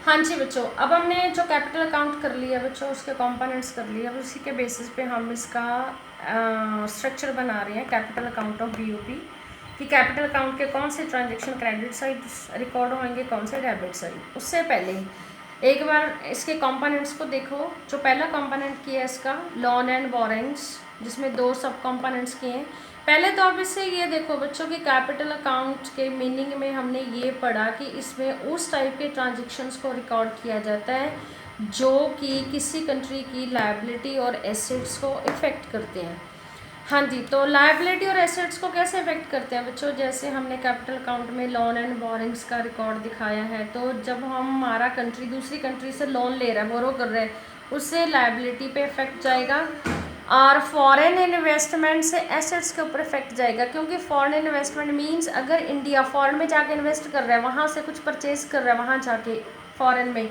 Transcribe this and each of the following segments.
हाँ जी बच्चों, अब हमने जो कैपिटल अकाउंट कर लिया बच्चों, उसके कंपोनेंट्स कर लिए। अब उसी के बेसिस पे हम इसका स्ट्रक्चर बना रहे हैं कैपिटल अकाउंट ऑफ बीओपी, कि कैपिटल अकाउंट के कौन से ट्रांजैक्शन क्रेडिट साइड रिकॉर्ड होंगे, कौन से डेबिट साइड। उससे पहले एक बार इसके कंपोनेंट्स को देखो। जो पहला कंपोनेंट किया है इसका लोन एंड बोरिंग्स, जिसमें 2 सब कंपोनेंट्स किए हैं। पहले तो आप इससे ये देखो बच्चों कि कैपिटल अकाउंट के मीनिंग में हमने ये पढ़ा कि इसमें उस टाइप के ट्रांजैक्शंस को रिकॉर्ड किया जाता है जो कि किसी कंट्री की लायबिलिटी और एसेट्स को इफ़ेक्ट करते हैं। हाँ जी, तो लायबिलिटी और एसेट्स को कैसे इफेक्ट करते हैं बच्चों, जैसे हमने कैपिटल अकाउंट में लोन एंड बोरिंग्स का रिकॉर्ड दिखाया है। तो जब हमारा कंट्री दूसरी कंट्री से लोन ले रहा है, बोरो कर रहा है, उससे लायबिलिटी पे इफेक्ट जाएगा। और फॉरेन इन्वेस्टमेंट से एसेट्स के ऊपर इफेक्ट जाएगा, क्योंकि फॉरेन इन्वेस्टमेंट मींस अगर इंडिया फॉरेन में जाके इन्वेस्ट कर रहा है, वहाँ से कुछ परचेज कर रहा है वहाँ जाके फॉरेन में,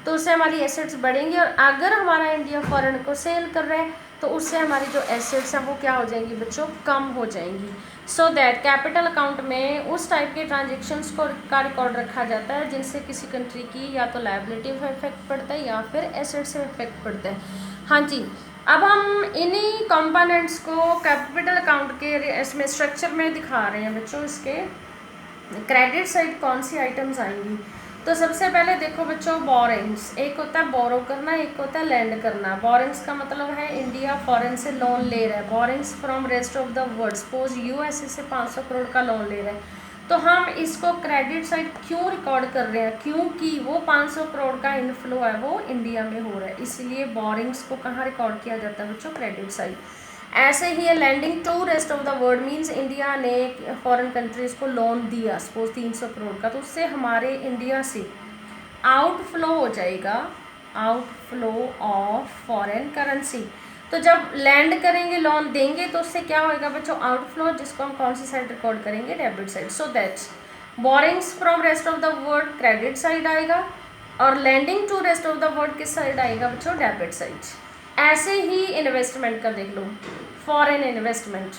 तो उससे हमारी एसेट्स बढ़ेंगी। और अगर हमारा इंडिया फॉरेन को सेल कर रहा है तो उससे हमारी जो एसेट्स हैं वो क्या हो जाएंगी बच्चों, कम हो जाएंगी। सो दैट कैपिटल अकाउंट में उस टाइप के ट्रांजेक्शन्स को का रिकॉर्ड रखा जाता है जिनसे किसी कंट्री की या तो लायबिलिटी पर इफेक्ट पड़ता है या फिर एसेट्स में इफेक्ट पड़ता है। हाँ जी, अब हम इन्हीं कंपोनेंट्स को कैपिटल अकाउंट के इसमें स्ट्रक्चर में दिखा रहे हैं बच्चों। इसके क्रेडिट साइड कौन सी आइटम्स आएंगी। तो सबसे पहले देखो बच्चों, बोरिंग्स। एक होता है बोरो करना, एक होता है लैंड करना। बोरिंग्स का मतलब है इंडिया फॉरेन से लोन ले रहा है, borings from rest of the world. Suppose USA से 500 करोड़ का लोन ले रहा है, तो हम इसको क्रेडिट साइड क्यों रिकॉर्ड कर रहे हैं, क्योंकि वो 500 करोड़ का इनफ्लो है वो इंडिया में हो रहा है, इसलिए बोरिंग्स को कहाँ रिकॉर्ड किया जाता है बच्चों, क्रेडिट साइड। ऐसे ही है lending to rest of the world, means India ने फॉरेन कंट्रीज को लोन दिया सपोज 300 करोड़ का, तो उससे हमारे इंडिया से आउटफ्लो हो जाएगा, आउटफ्लो ऑफ फॉरेन करेंसी। तो जब लैंड करेंगे, लोन देंगे, तो उससे क्या होएगा बच्चों, आउटफ्लो, जिसको हम कौन सी साइड रिकॉर्ड करेंगे, debit side. So that's borrowings from rest of the world credit side आएगा, और lending to rest of the world किस साइड आएगा बच्चों, डेबिट साइड। ऐसे ही इन्वेस्टमेंट का देख लो, फॉरेन इन्वेस्टमेंट।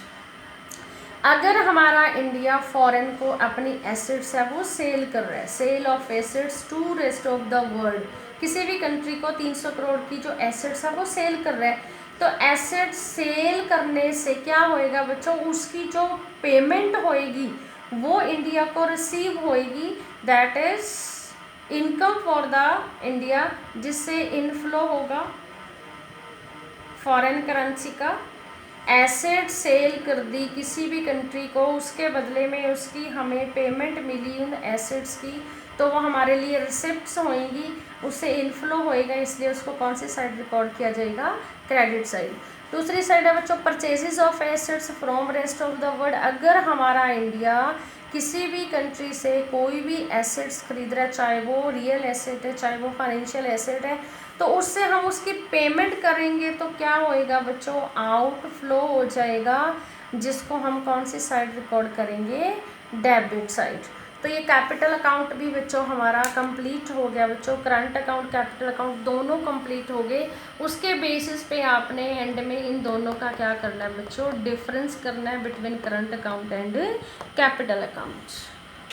अगर हमारा इंडिया फॉरेन को अपनी एसेट्स है वो सेल कर रहा है, sale of assets to rest of the world, किसी भी कंट्री को 300 करोड़ की जो एसेट्स है वो सेल कर रहा है, तो एसेट सेल करने से क्या होएगा बच्चों, उसकी जो पेमेंट होएगी वो इंडिया को रिसीव होएगी, that is income for the India, जिससे इनफ्लो होगा फॉरेन करेंसी का। एसेट सेल कर दी किसी भी कंट्री को, उसके बदले में उसकी हमें पेमेंट मिली उन एसेट्स की, तो वो हमारे लिए रिसिप्ट्स होंगी, उससे इनफ्लो होएगा, इसलिए उसको कौन सी साइड रिकॉर्ड किया जाएगा, क्रेडिट साइड। दूसरी साइड है बच्चों purchases of assets from rest of the world. अगर हमारा इंडिया किसी भी कंट्री से कोई भी एसेट्स खरीद रहा है, चाहे वो रियल एसेट है चाहे वो फाइनेंशियल एसेट है, तो उससे हम उसकी पेमेंट करेंगे तो क्या होएगा बच्चों, आउटफ्लो हो जाएगा, जिसको हम कौन सी साइड रिकॉर्ड करेंगे, डेबिट साइड। तो ये कैपिटल अकाउंट भी बच्चों हमारा कंप्लीट हो गया बच्चों, करंट अकाउंट कैपिटल अकाउंट दोनों कंप्लीट हो गए। उसके बेसिस पे आपने एंड में इन दोनों का क्या करना है बच्चों, डिफरेंस करना है between current account and capital account.